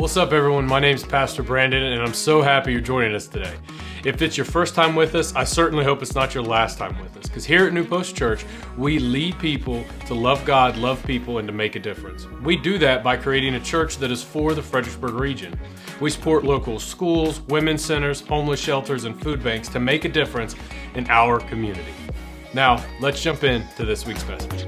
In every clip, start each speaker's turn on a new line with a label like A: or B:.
A: What's up, everyone? My name is Pastor Brandon, and I'm so happy you're joining us today. If it's your first time with us, I certainly hope it's not your last time with us, because here at New Post Church, we lead people to love God, love people, and to make a difference. We do that by creating a church that is for the Fredericksburg region. We support local schools, women's centers, homeless shelters, and food banks to make a difference in our community. Now, let's jump into this week's message.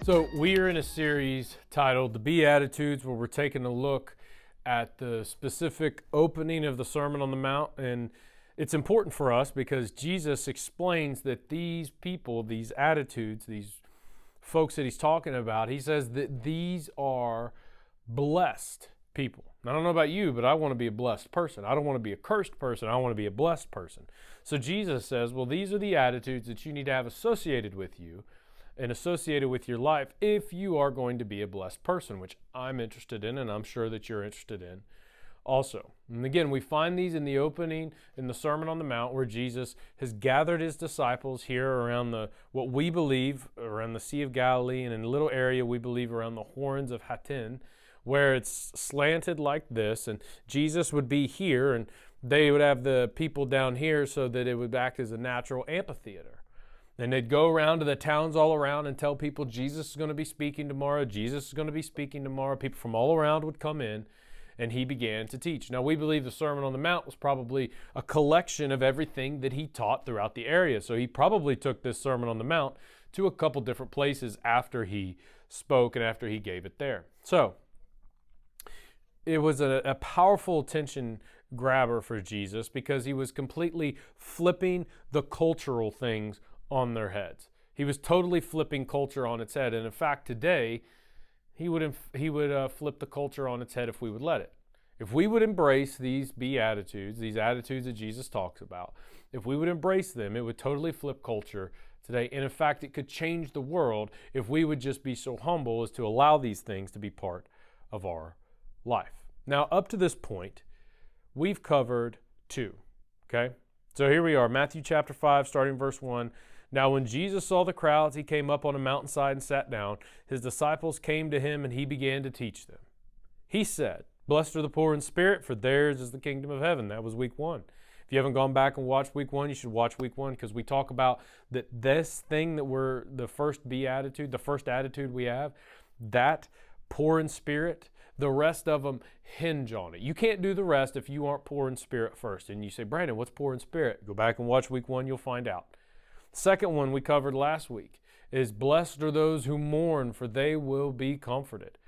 A: So we are in a series titled The Beatitudes, where we're taking a look at the specific opening of the Sermon on the Mount. And it's important for us because Jesus explains that these people, these attitudes, these folks that he's talking about, he says that these are blessed people. I don't know about you, but I want to be a blessed person. I don't want to be a cursed person. I want to be a blessed person. So Jesus says, well, these are the attitudes that you need to have associated with you and associated with your life if you are going to be a blessed person, which I'm interested in, and I'm sure that you're interested in also. And again, we find these in the opening, in the Sermon on the Mount, where Jesus has gathered his disciples here around what we believe, around the Sea of Galilee, and in a little area we believe around the Horns of Hattin, where it's slanted like this, and Jesus would be here, and they would have the people down here so that it would act as a natural amphitheater. And they'd go around to the towns all around and tell people Jesus is going to be speaking tomorrow. Jesus is going to be speaking tomorrow. People from all around would come in, and he began to teach. Now, we believe the Sermon on the Mount was probably a collection of everything that he taught throughout the area. So he probably took this Sermon on the Mount to a couple different places after he spoke and after he gave it there. So it was a powerful attention grabber for Jesus because he was completely flipping the cultural things on their heads. He was totally flipping culture on its head. And in fact, today, he would flip the culture on its head if we would let it. If we would embrace these Beatitudes, these attitudes that Jesus talks about, if we would embrace them, it would totally flip culture today. And in fact, it could change the world if we would just be so humble as to allow these things to be part of our life. Now, up to this point, we've covered two, okay? So here we are, Matthew chapter 5, starting verse 1. Now when Jesus saw the crowds, he came up on a mountainside and sat down. His disciples came to him, and he began to teach them. He said, "Blessed are the poor in spirit, for theirs is the kingdom of heaven." That was week 1. If you haven't gone back and watched week 1, you should watch week 1, because we talk about that this thing that we're, the first beatitude, the first attitude we have, that poor in spirit, the rest of them hinge on it. You can't do the rest if you aren't poor in spirit first. And you say, Brandon, what's poor in spirit? Go back and watch week 1, you'll find out. Second one we covered last week is blessed are those who mourn, for they will be comforted.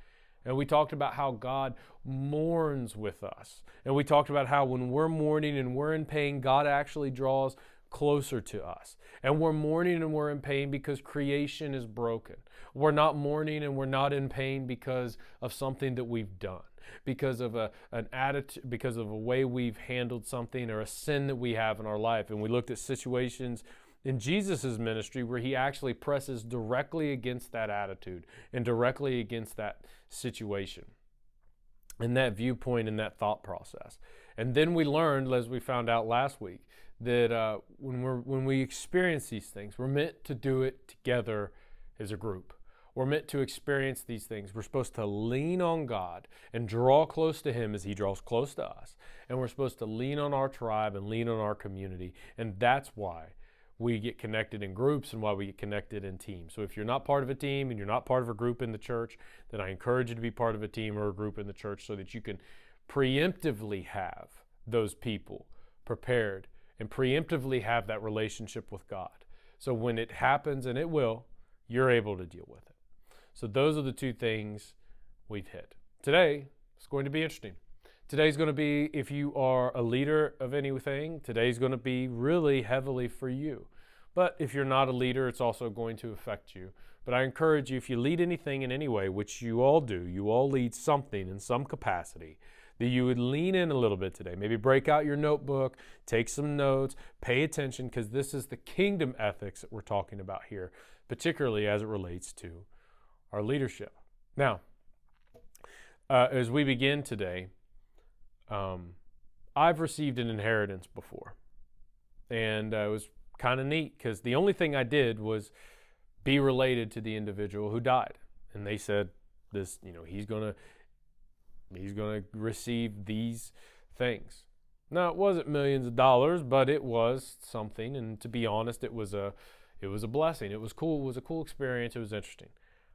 A: And we talked about how God mourns with us. And we talked about how when we're mourning and we're in pain, God actually draws closer to us. And we're mourning and we're in pain because creation is broken. We're not mourning and we're not in pain because of something that we've done, because of an attitude, because of a way we've handled something or a sin that we have in our life. And we looked at situations in Jesus' ministry where he actually presses directly against that attitude and directly against that situation and that viewpoint and that thought process. And then we learned, as we found out last week, that when we experience these things, we're meant to do it together as a group. We're meant to experience these things. We're supposed to lean on God and draw close to him as he draws close to us. And we're supposed to lean on our tribe and lean on our community. And that's why we get connected in groups and why we get connected in teams. So if you're not part of a team and you're not part of a group in the church, then I encourage you to be part of a team or a group in the church so that you can preemptively have those people prepared and preemptively have that relationship with God. So when it happens, and it will, you're able to deal with it. So those are the two things we've hit. Today, it's going to be interesting. Today's going to be, if you are a leader of anything, today's going to be really heavily for you. But if you're not a leader, it's also going to affect you. But I encourage you, if you lead anything in any way, which you all do, you all lead something in some capacity, that you would lean in a little bit today. Maybe break out your notebook, take some notes, pay attention, because this is the kingdom ethics that we're talking about here, particularly as it relates to our leadership. Now, as we begin today, I've received an inheritance before, and it was kind of neat because the only thing I did was be related to the individual who died. And they said, This, he's going to receive these things. Now, it wasn't millions of dollars, but it was something. And to be honest, it was a blessing. It was cool. It was a cool experience. It was interesting.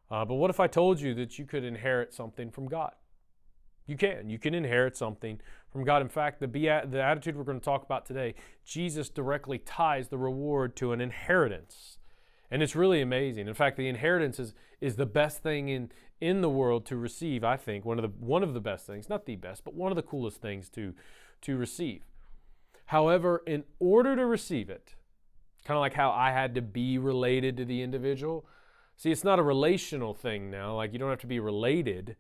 A: But what if I told you that you could inherit something from God? You can inherit something from God. In fact, the attitude we're going to talk about today, Jesus directly ties the reward to an inheritance. And it's really amazing. In fact, the inheritance is the best thing in the world to receive, I think. One of the best things, not the best, but one of the coolest things to receive. However, in order to receive it, kind of like how I had to be related to the individual. See, it's not a relational thing now. Like, you don't have to be related.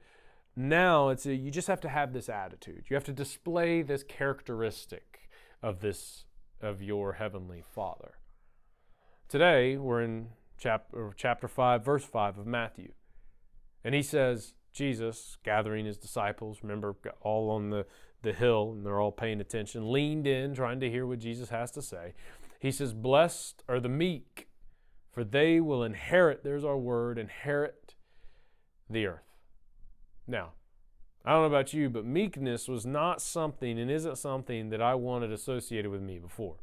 A: Now you just have to have this attitude. You have to display this characteristic of your heavenly Father. Today we're in chapter 5, verse 5 of Matthew. And he says, Jesus, gathering his disciples, remember, all on the hill, and they're all paying attention, leaned in, trying to hear what Jesus has to say. He says, blessed are the meek, for they will inherit, there's our word, inherit the earth. Now, I don't know about you, but meekness was not something and isn't something that I wanted associated with me before.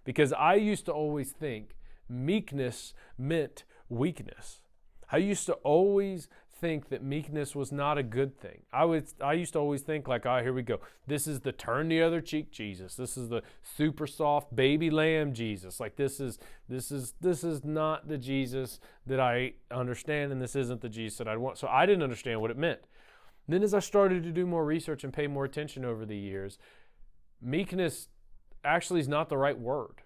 A: Because I used to always think meekness meant weakness. I used to always think that meekness was not a good thing. I used to always think like, here we go. This is the turn the other cheek Jesus. This is the super soft baby lamb Jesus. Like this is not the Jesus that I understand, and this isn't the Jesus that I want. So I didn't understand what it meant. Then as I started to do more research and pay more attention over the years, meekness actually is not the right word.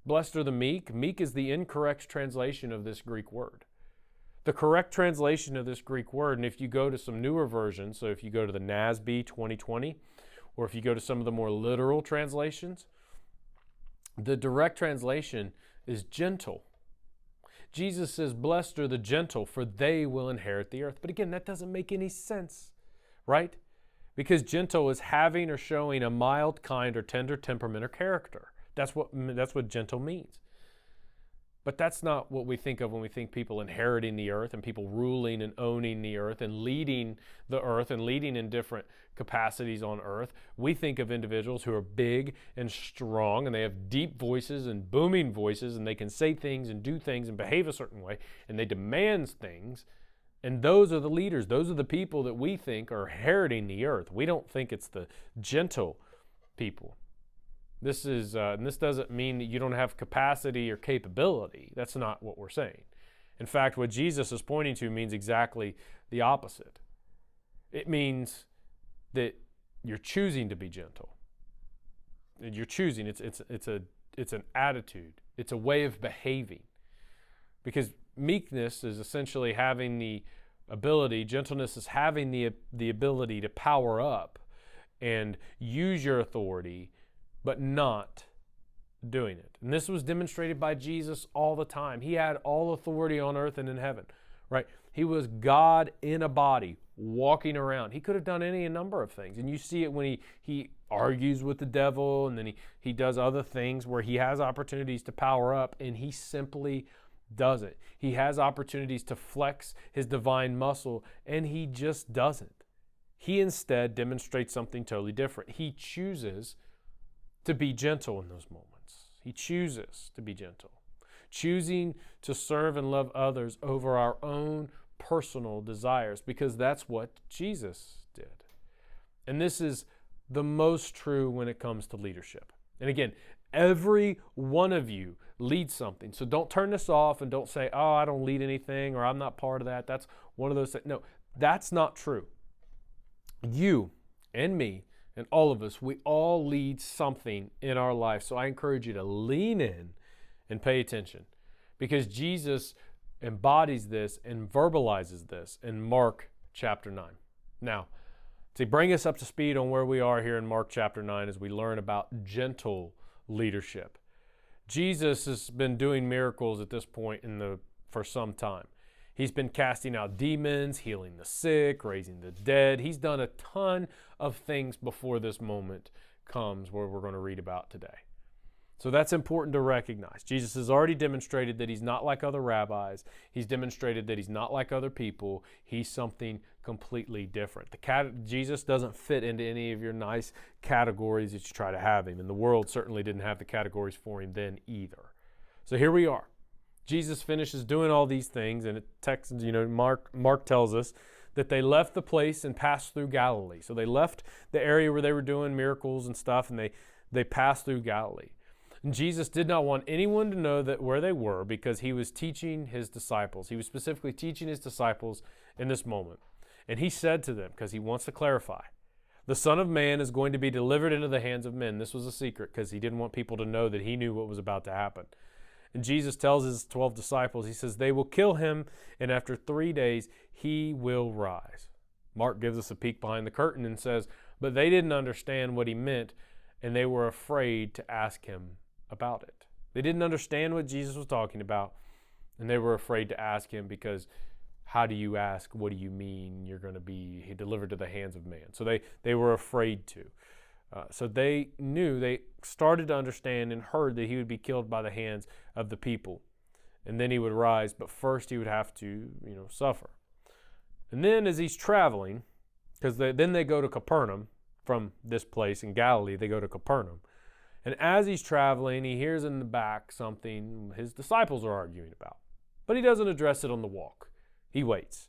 A: Blessed are the meek. Meek is the incorrect translation of this Greek word. The correct translation of this Greek word, and if you go to some newer versions, so if you go to the NASB 2020, or if you go to some of the more literal translations, the direct translation is gentle. Jesus says, blessed are the gentle, for they will inherit the earth. But again, that doesn't make any sense, right? Because gentle is having or showing a mild, kind, or tender temperament or character. That's what gentle means. But that's not what we think of when we think people inheriting the earth and people ruling and owning the earth and leading the earth and leading in different capacities on earth. We think of individuals who are big and strong and they have deep voices and booming voices and they can say things and do things and behave a certain way and they demand things. And those are the leaders. Those are the people that we think are inheriting the earth. We don't think it's the gentle people. This doesn't mean that you don't have capacity or capability. That's not what we're saying. In fact, what Jesus is pointing to means exactly the opposite. It means that you're choosing to be gentle. You're choosing. It's an attitude. It's a way of behaving. Because meekness is essentially having the ability. Gentleness is having the ability to power up and use your authority, but not doing it. And this was demonstrated by Jesus all the time. He had all authority on earth and in heaven, right? He was God in a body, walking around. He could have done any number of things. And you see it when he argues with the devil, and then he does other things where he has opportunities to power up, and he simply doesn't. He has opportunities to flex his divine muscle, and he just doesn't. He instead demonstrates something totally different. He chooses to be gentle in those moments. He chooses to be gentle, choosing to serve and love others over our own personal desires, because that's what Jesus did. And this is the most true when it comes to leadership. And again, every one of you leads something. So don't turn this off and don't say, I don't lead anything, or I'm not part of that. That's one of those things. No, that's not true. You and me and all of us, we all lead something in our life. So I encourage you to lean in and pay attention, because Jesus embodies this and verbalizes this in Mark chapter 9. Now, to bring us up to speed on where we are here in Mark chapter 9 as we learn about gentle leadership. Jesus has been doing miracles at this point for some time. He's been casting out demons, healing the sick, raising the dead. He's done a ton of things before this moment comes where we're going to read about today. So that's important to recognize. Jesus has already demonstrated that he's not like other rabbis. He's demonstrated that he's not like other people. He's something completely different. Jesus doesn't fit into any of your nice categories that you try to have him. And the world certainly didn't have the categories for him then either. So here we are. Jesus finishes doing all these things, and Mark tells us that they left the place and passed through Galilee. So they left the area where they were doing miracles and stuff, and they passed through Galilee. And Jesus did not want anyone to know that where they were, because he was teaching his disciples. He was specifically teaching his disciples in this moment. And he said to them, because he wants to clarify, the Son of Man is going to be delivered into the hands of men. This was a secret because he didn't want people to know that he knew what was about to happen. And Jesus tells his 12 disciples, he says, they will kill him, and after 3 days he will rise. Mark gives us a peek behind the curtain and says, but they didn't understand what he meant, and they were afraid to ask him about it. They didn't understand what Jesus was talking about, and they were afraid to ask him because how do you ask, what do you mean you're going to be delivered to the hands of man? So they were afraid to. So they started to understand and heard that he would be killed by the hands of the people. And then he would rise, but first he would have to, suffer. And then as he's traveling, because then they go to Capernaum from this place in Galilee, they go to Capernaum. And as he's traveling, he hears in the back something his disciples are arguing about. But he doesn't address it on the walk. He waits.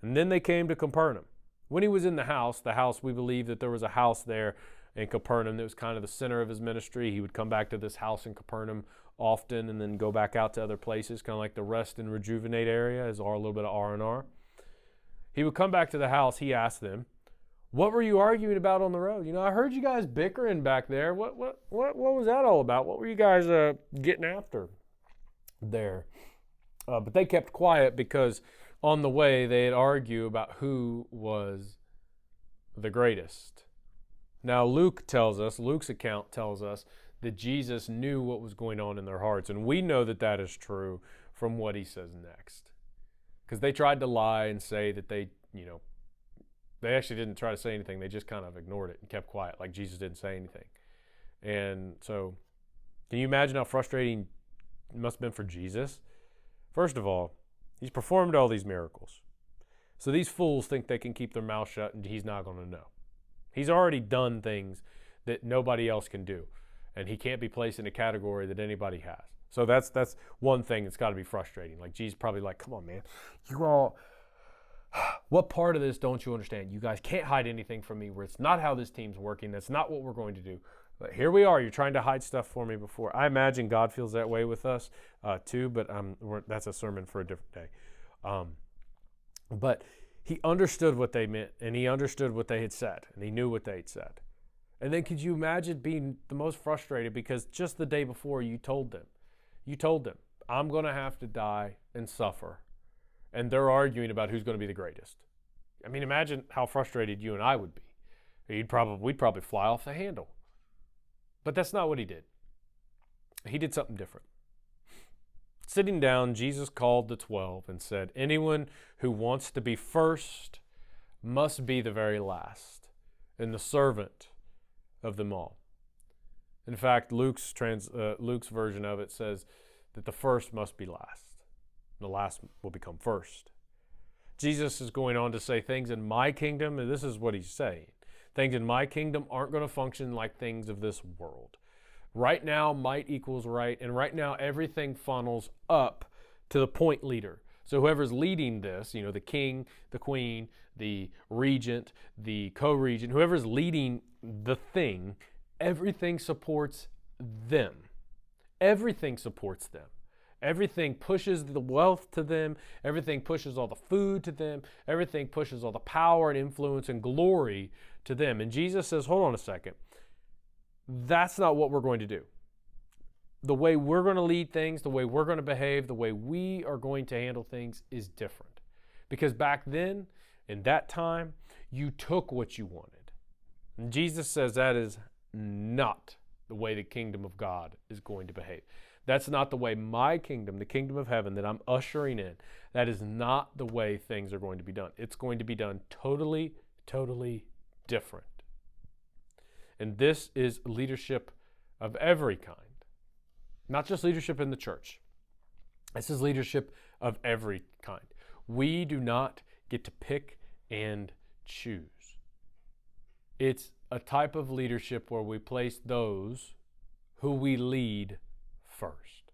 A: And then they came to Capernaum. When he was in the house, we believe that there was a house there in Capernaum that was kind of the center of his ministry. He would come back to this house in Capernaum often and then go back out to other places, kind of like the rest and rejuvenate area, is a little bit of R&R. He would come back to the house. He asked them, what were you arguing about on the road? I heard you guys bickering back there. What was that all about? What were you guys getting after there? But they kept quiet because on the way they'd argue about who was the greatest. Now Luke's account tells us that Jesus knew what was going on in their hearts. And we know that that is true from what he says next. Because they tried to lie and say that they actually didn't try to say anything. They just kind of ignored it and kept quiet, like Jesus didn't say anything. And so, can you imagine how frustrating it must have been for Jesus? First of all, he's performed all these miracles. So these fools think they can keep their mouth shut and he's not going to know. He's already done things that nobody else can do. And he can't be placed in a category that anybody has. So that's one thing that's got to be frustrating. Like Jesus probably like, come on, man. You all, what part of this don't you understand? You guys can't hide anything from me where it's not how this team's working. That's not what we're going to do. But here we are. You're trying to hide stuff for me before. I imagine God feels that way with us too, but that's a sermon for a different day. But he understood what they meant, and he understood what they had said, and he knew what they had said. And then could you imagine being the most frustrated because just the day before you told them, I'm going to have to die and suffer. And they're arguing about who's going to be the greatest. I mean, imagine how frustrated you and I would be. We'd probably fly off the handle. But that's not what he did. He did something different. Sitting down, Jesus called the 12 and said, anyone who wants to be first must be the very last and the servant of them all. In fact, Luke's version of it says that the first must be last. The last will become first. Jesus is going on to say things in my kingdom, and this is what he's saying. Things in my kingdom aren't going to function like things of this world. Right now, might equals right, and right now everything funnels up to the point leader. So whoever's leading this, the king, the queen, the regent, the co-regent, whoever's leading the thing, everything supports them. Everything supports them. Everything pushes the wealth to them. Everything pushes all the food to them. Everything pushes all the power and influence and glory to them. And Jesus says, hold on a second. That's not what we're going to do. The way we're going to lead things, the way we're going to behave, the way we are going to handle things is different. Because back then, in that time, you took what you wanted. And Jesus says that is not the way the kingdom of God is going to behave. That's not the way my kingdom, the kingdom of heaven that I'm ushering in, that is not the way things are going to be done. It's going to be done totally, totally different. And this is leadership of every kind. Not just leadership in the church. This is leadership of every kind. We do not get to pick and choose. It's a type of leadership where we place those who we lead first.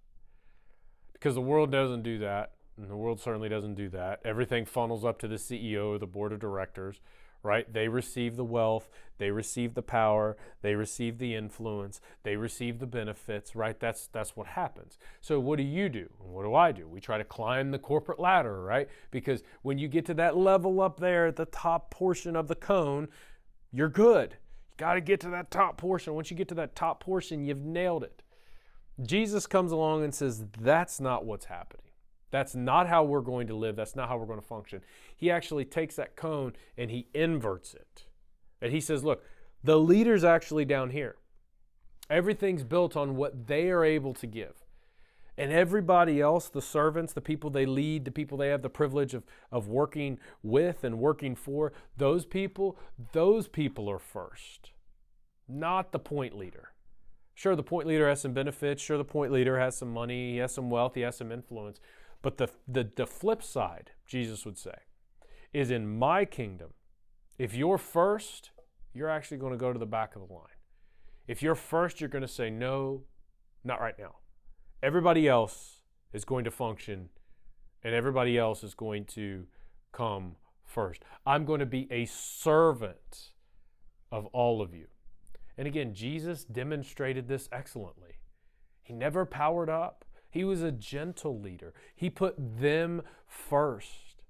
A: Because the world doesn't do that, and the world certainly doesn't do that. Everything funnels up to the CEO or the board of directors, right? They receive the wealth, they receive the power, they receive the influence, they receive the benefits, right? That's what happens. So what do you do? And what do I do? We try to climb the corporate ladder, right? Because when you get to that level up there at the top portion of the cone, you're good. You got to get to that top portion. Once you get to that top portion, you've nailed it. Jesus comes along and says, that's not what's happening. That's not how we're going to live. That's not how we're going to function. He actually takes that cone and he inverts it. And he says, look, the leader's actually down here. Everything's built on what they are able to give. And everybody else, the servants, the people they lead, the people they have the privilege of working with and working for, those people are first, not the point leader. Sure, the point leader has some benefits. Sure, the point leader has some money. He has some wealth. He has some influence. But the flip side, Jesus would say, is in my kingdom, if you're first, you're actually going to go to the back of the line. If you're first, you're going to say, no, not right now. Everybody else is going to function, and everybody else is going to come first. I'm going to be a servant of all of you. And again, Jesus demonstrated this excellently. He never powered up. He was a gentle leader. He put them first.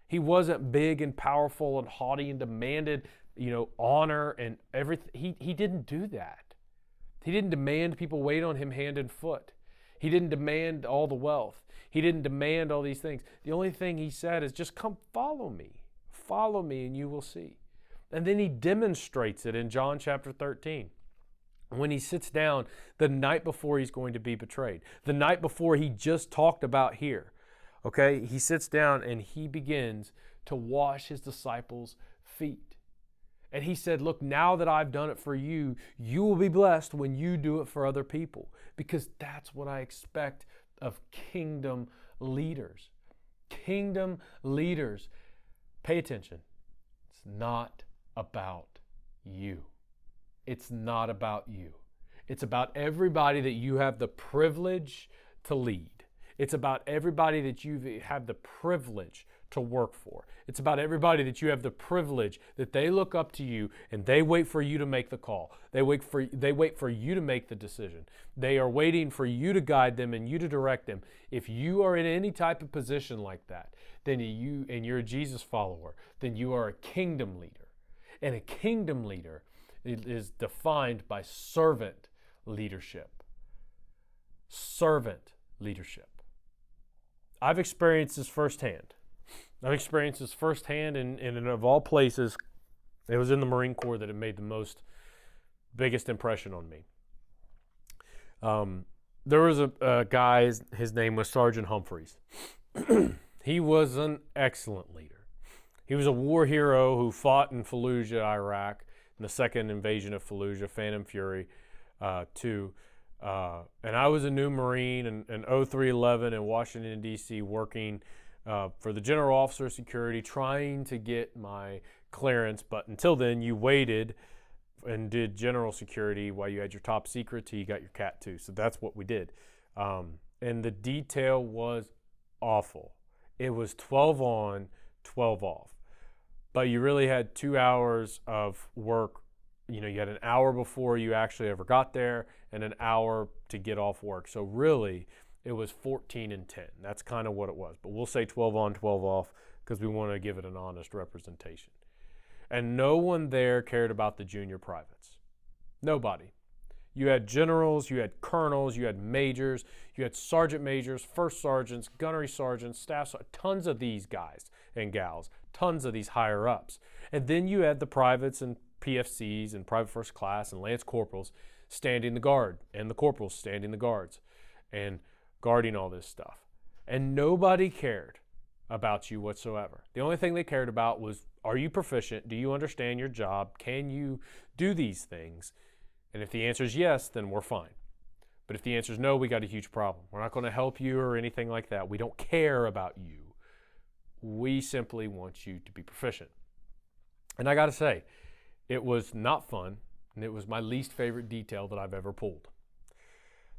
A: He wasn't big and powerful and haughty and demanded, honor and everything. He didn't do that. He didn't demand people wait on him hand and foot. He didn't demand all the wealth. He didn't demand all these things. The only thing he said is just come follow me. Follow me and you will see. And then he demonstrates it in John chapter 13. When he sits down the night before he's going to be betrayed, the night before he just talked about here, okay, he sits down and he begins to wash his disciples' feet. And he said, look, now that I've done it for you, you will be blessed when you do it for other people, because that's what I expect of kingdom leaders. Kingdom leaders, pay attention. It's not about you. It's not about you. It's about everybody that you have the privilege to lead. It's about everybody that you have the privilege to work for. It's about everybody that you have the privilege that they look up to you and they wait for you to make the call. They wait for you to make the decision. They are waiting for you to guide them and you to direct them. If you are in any type of position like that, then you're a Jesus follower, then you are a kingdom leader. And a kingdom leader is defined by servant leadership. Servant leadership. I've experienced this firsthand. And of all places, it was in the Marine Corps that it made the biggest impression on me. There was a guy, his name was Sergeant Humphreys. He was an excellent leader. He was a war hero who fought in Fallujah, Iraq, in the second invasion of Fallujah, Phantom Fury 2. And I was a new Marine in 0311 in Washington, D.C., working for the General Officer of Security, trying to get my clearance. But until then, you waited and did General Security while you had your top secret till you got your Cat 2. So that's what we did. And the detail was awful. It was 12 on, 12 off. But you really had 2 hours of work. You had an hour before you actually ever got there and an hour to get off work. So really, it was 14 and 10. That's kind of what it was. But we'll say 12 on, 12 off because we want to give it an honest representation. And no one there cared about the junior privates. Nobody. You had generals, you had colonels, you had majors, you had sergeant majors, first sergeants, gunnery sergeants, staff sergeants, tons of these guys and gals, tons of these higher ups. And then you had the privates and PFCs and private first class and lance corporals standing the guard, and the corporals standing the guards and guarding all this stuff. And nobody cared about you whatsoever. The only thing they cared about was, are you proficient? Do you understand your job? Can you do these things? And if the answer is yes, then we're fine. But if the answer is no, we got a huge problem. We're not going to help you or anything like that. We don't care about you. We simply want you to be proficient. And I got to say, it was not fun, and it was my least favorite detail that I've ever pulled.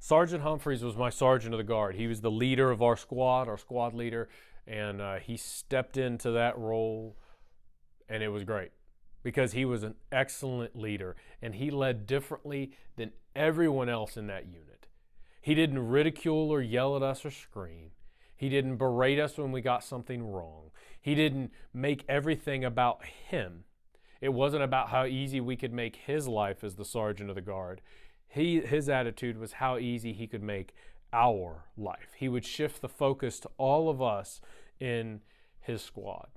A: Sergeant Humphreys was my sergeant of the guard. He was the leader of our squad leader, and he stepped into that role, and it was great because he was an excellent leader, and he led differently than everyone else in that unit. He didn't ridicule or yell at us or scream. He didn't berate us when we got something wrong. He didn't make everything about him. It wasn't about how easy we could make his life as the sergeant of the guard. His attitude was how easy he could make our life. He would shift the focus to all of us in his squad.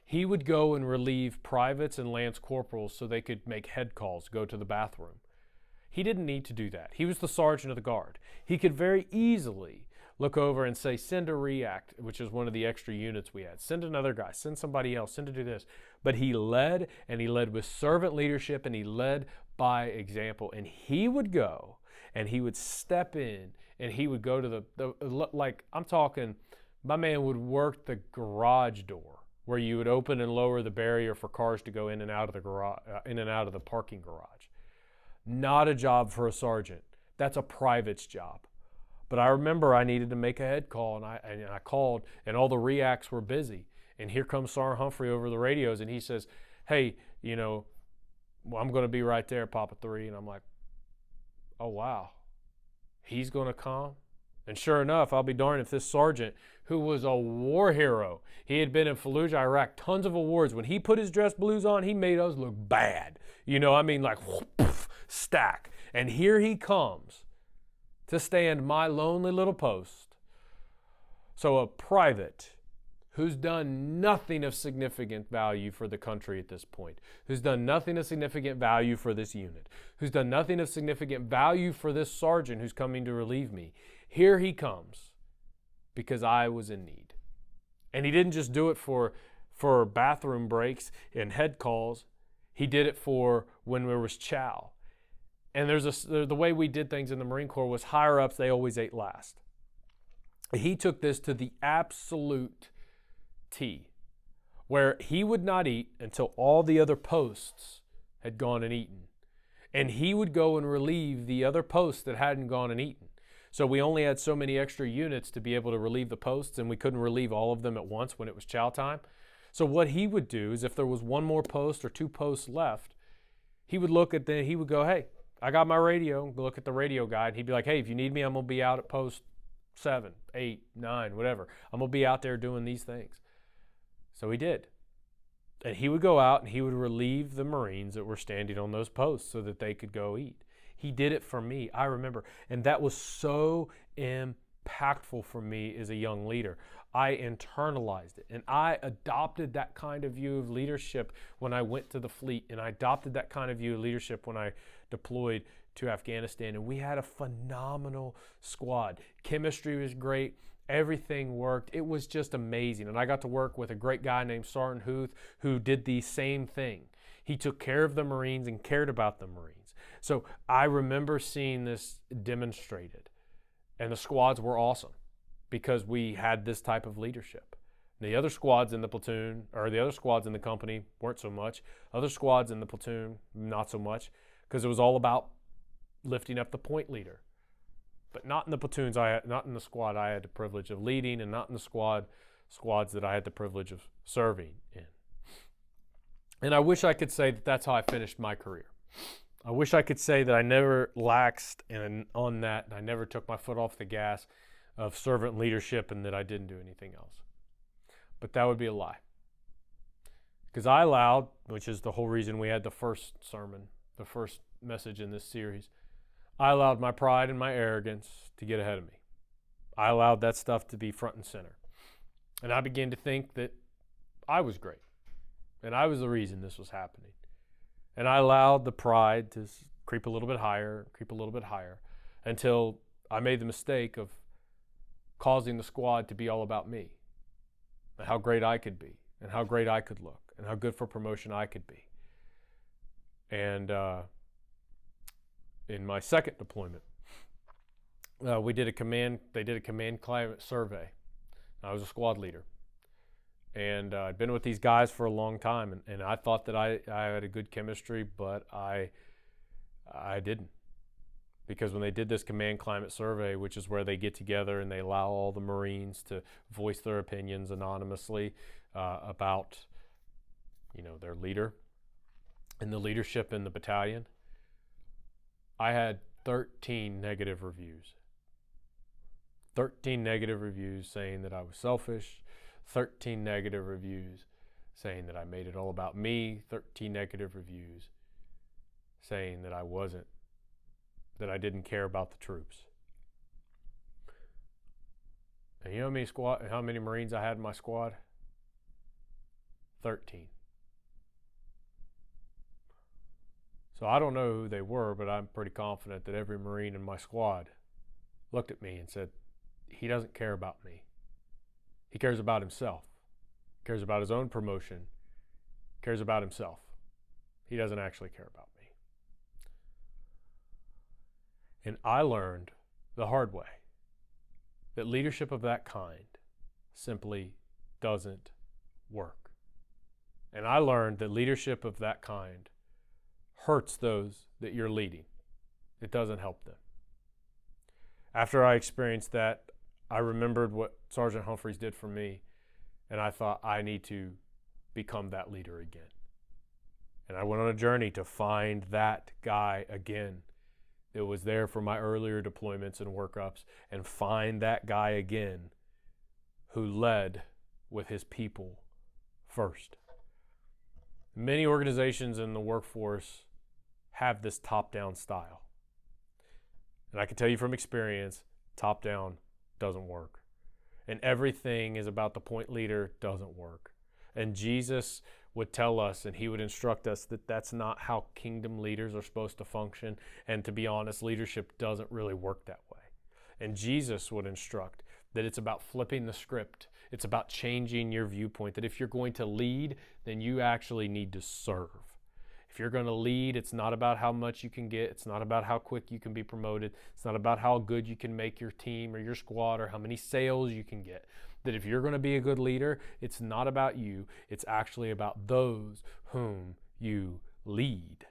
A: He would go and relieve privates and lance corporals so they could make head calls, go to the bathroom. He didn't need to do that. He was the sergeant of the guard. He could very easily look over and say, send a react, which is one of the extra units we had. Send another guy, send somebody else, send to do this. But he led, and he led with servant leadership, and he led by example. And he would go, and he would step in, and he would go to like I'm talking, my man would work the garage door where you would open and lower the barrier for cars to go in and out of the garage, in and out of the parking garage. Not a job for a sergeant. That's a private's job. But I remember I needed to make a head call, and I called, and all the reacts were busy. And here comes Sergeant Humphrey over the radios, and he says, hey, well, I'm going to be right there, Papa 3. And I'm like, oh, wow. He's going to come? And sure enough, I'll be darned if this sergeant, who was a war hero, he had been in Fallujah, Iraq, tons of awards. When he put his dress blues on, he made us look bad. Like stack. And here he comes to stand my lonely little post. So a private who's done nothing of significant value for the country at this point, who's done nothing of significant value for this unit, who's done nothing of significant value for this sergeant who's coming to relieve me. Here he comes because I was in need. And he didn't just do it for bathroom breaks and head calls. He did it for when there was chow. And the way we did things in the Marine Corps was higher ups, they always ate last. He took this to the absolute T, where he would not eat until all the other posts had gone and eaten. And he would go and relieve the other posts that hadn't gone and eaten. So we only had so many extra units to be able to relieve the posts, and we couldn't relieve all of them at once when it was chow time. So what he would do is if there was one more post or two posts left, he would go, hey, I got my radio, go look at the radio guide. And he'd be like, hey, if you need me, I'm going to be out at post 7, 8, 9, whatever. I'm going to be out there doing these things. So he did. And he would go out and he would relieve the Marines that were standing on those posts so that they could go eat. He did it for me, I remember. And that was so impactful for me as a young leader. I internalized it, and I adopted that kind of view of leadership when I went to the fleet, and I adopted that kind of view of leadership when I deployed to Afghanistan, and we had a phenomenal squad. Chemistry was great. Everything worked. It was just amazing, and I got to work with a great guy named Sergeant Huth who did the same thing. He took care of the Marines and cared about the Marines. So I remember seeing this demonstrated, and the squads were awesome, because we had this type of leadership. The other squads in the platoon, or the other squads in the company weren't so much. Other squads in the platoon, not so much, because it was all about lifting up the point leader. But not in the platoons, not in the squad I had the privilege of leading, and not in the squads that I had the privilege of serving in. And I wish I could say that that's how I finished my career. I wish I could say that I never laxed on that, and I never took my foot off the gas of servant leadership, and that I didn't do anything else. But that would be a lie. Because I allowed, which is the whole reason we had the first sermon, the first message in this series, I allowed my pride and my arrogance to get ahead of me. I allowed that stuff to be front and center. And I began to think that I was great, and I was the reason this was happening. And I allowed the pride to creep a little bit higher, until I made the mistake of causing the squad to be all about me, and how great I could be, and how great I could look, and how good for promotion I could be. And in my second deployment, they did a command climate survey. I was a squad leader. And I'd been with these guys for a long time, and I thought that I had a good chemistry, but I didn't. Because when they did this command climate survey, which is where they get together and they allow all the Marines to voice their opinions anonymously about, their leader and the leadership in the battalion, I had 13 negative reviews. 13 negative reviews saying that I was selfish. 13 negative reviews saying that I made it all about me. 13 negative reviews saying that I didn't care about the troops. And you know how many Marines I had in my squad? 13. So I don't know who they were, but I'm pretty confident that every Marine in my squad looked at me and said, he doesn't care about me. He cares about himself. He cares about his own promotion. He cares about himself. He doesn't actually care about me. And I learned the hard way that leadership of that kind simply doesn't work. And I learned that leadership of that kind hurts those that you're leading. It doesn't help them. After I experienced that, I remembered what Sergeant Humphreys did for me, and I thought, I need to become that leader again. And I went on a journey to find that guy again that was there for my earlier deployments and workups, and find that guy again who led with his people first. Many organizations in the workforce have this top-down style. And I can tell you from experience, top-down doesn't work. And everything is about the point leader doesn't work. And Jesus would tell us, and he would instruct us, that that's not how kingdom leaders are supposed to function. And to be honest, leadership doesn't really work that way. And Jesus would instruct that it's about flipping the script. It's about changing your viewpoint, that if you're going to lead, then you actually need to serve. If you're going to lead, it's not about how much you can get. It's not about how quick you can be promoted. It's not about how good you can make your team or your squad or how many sales you can get. That if you're going to be a good leader, it's not about you. It's actually about those whom you lead.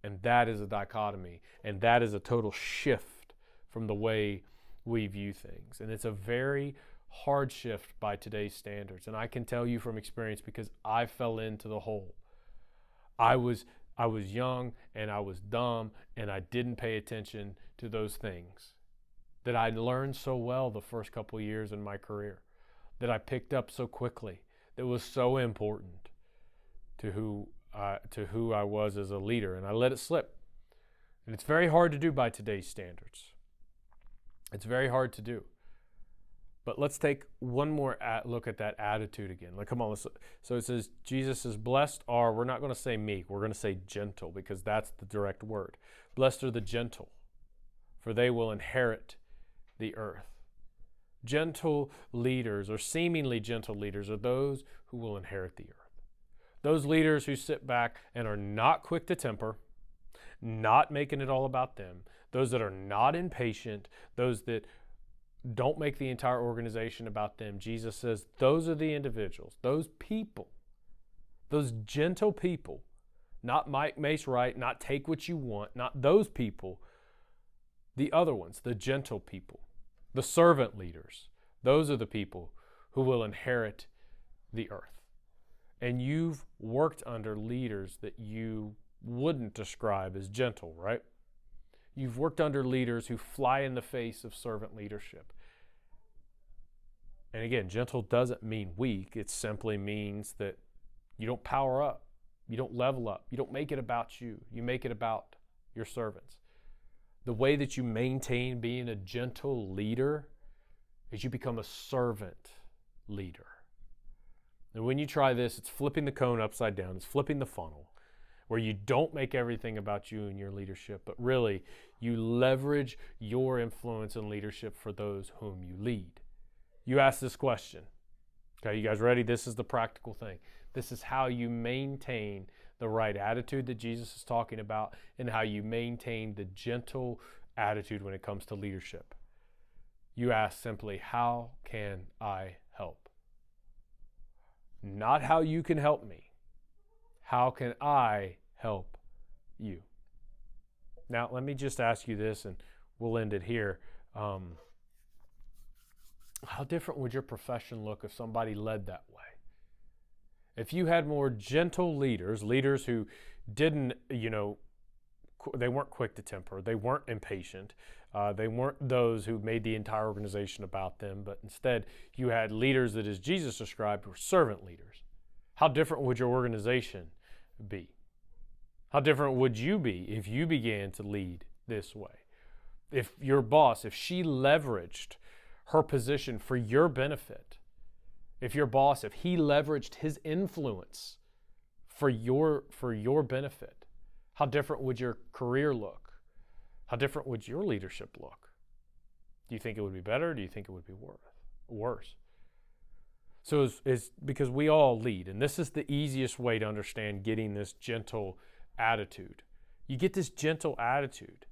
A: And that is a dichotomy. And that is a total shift from the way we view things. And it's a very hard shift by today's standards. And I can tell you from experience, because I fell into the hole. I was young and I was dumb and I didn't pay attention to those things that I learned so well the first couple of years in my career, that I picked up so quickly, that was so important to who I was as a leader, and I let it slip. And it's very hard to do by today's standards. It's very hard to do. But let's take one more look at that attitude again. Like, come on. So it says, Jesus is blessed are, we're not going to say meek, we're going to say gentle, because that's the direct word. Blessed are the gentle, for they will inherit the earth. Gentle leaders, or seemingly gentle leaders, are those who will inherit the earth. Those leaders who sit back and are not quick to temper, not making it all about them, those that are not impatient, those that don't make the entire organization about them. Jesus says those are the individuals, those people, those gentle people, not Mike Mace right, not take what you want, not those people, the other ones, the gentle people, the servant leaders. Those are the people who will inherit the earth. And you've worked under leaders that you wouldn't describe as gentle, right? You've worked under leaders who fly in the face of servant leadership. And again, gentle doesn't mean weak. It simply means that you don't power up. You don't level up. You don't make it about you. You make it about your servants. The way that you maintain being a gentle leader is you become a servant leader. And when you try this, it's flipping the cone upside down. It's flipping the funnel, where you don't make everything about you and your leadership, but really you leverage your influence and leadership for those whom you lead. You ask this question. Okay, you guys ready? This is the practical thing. This is how you maintain the right attitude that Jesus is talking about, and how you maintain the gentle attitude when it comes to leadership. You ask simply, how can I help? Not how you can help me. How can I help you? Now, let me just ask you this, and we'll end it here. How different would your profession look if somebody led that way? If you had more gentle leaders who didn't, they weren't quick to temper, they weren't impatient, they weren't those who made the entire organization about them, but instead you had leaders that, as Jesus described, were servant leaders. How different would your organization be? How different would you be if you began to lead this way? If your boss, if she leveraged her position for your benefit, if your boss, if he leveraged his influence for your benefit, how different would your career look? How different would your leadership look? Do you think it would be better? Or do you think it would be worse? So it's because we all lead, and this is the easiest way to understand getting this gentle attitude. You get this gentle attitude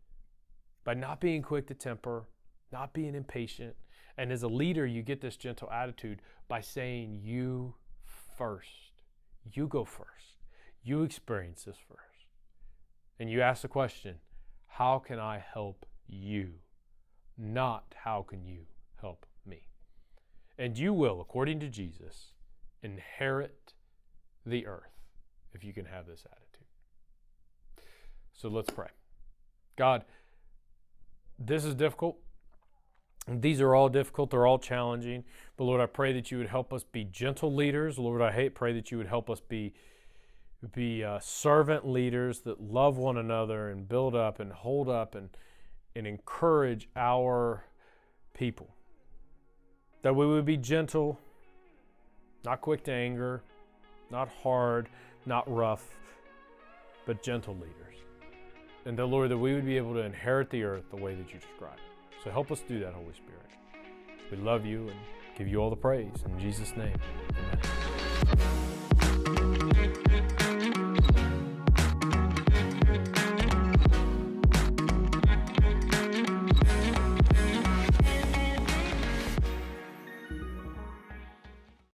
A: by not being quick to temper, not being impatient. And as a leader, you get this gentle attitude by saying, you first. You go first. You experience this first. And you ask the question, how can I help you? Not how can you help me? And you will, according to Jesus, inherit the earth if you can have this attitude. So let's pray. God, this is difficult. These are all difficult. They're all challenging. But Lord, I pray that you would help us be gentle leaders. Lord, I pray that you would help us be servant leaders that love one another and build up and hold up and encourage our people. That we would be gentle, not quick to anger, not hard, not rough, but gentle leaders. And that, Lord, that we would be able to inherit the earth the way that you described. So help us do that, Holy Spirit. We love you and give you all the praise. In Jesus' name, amen.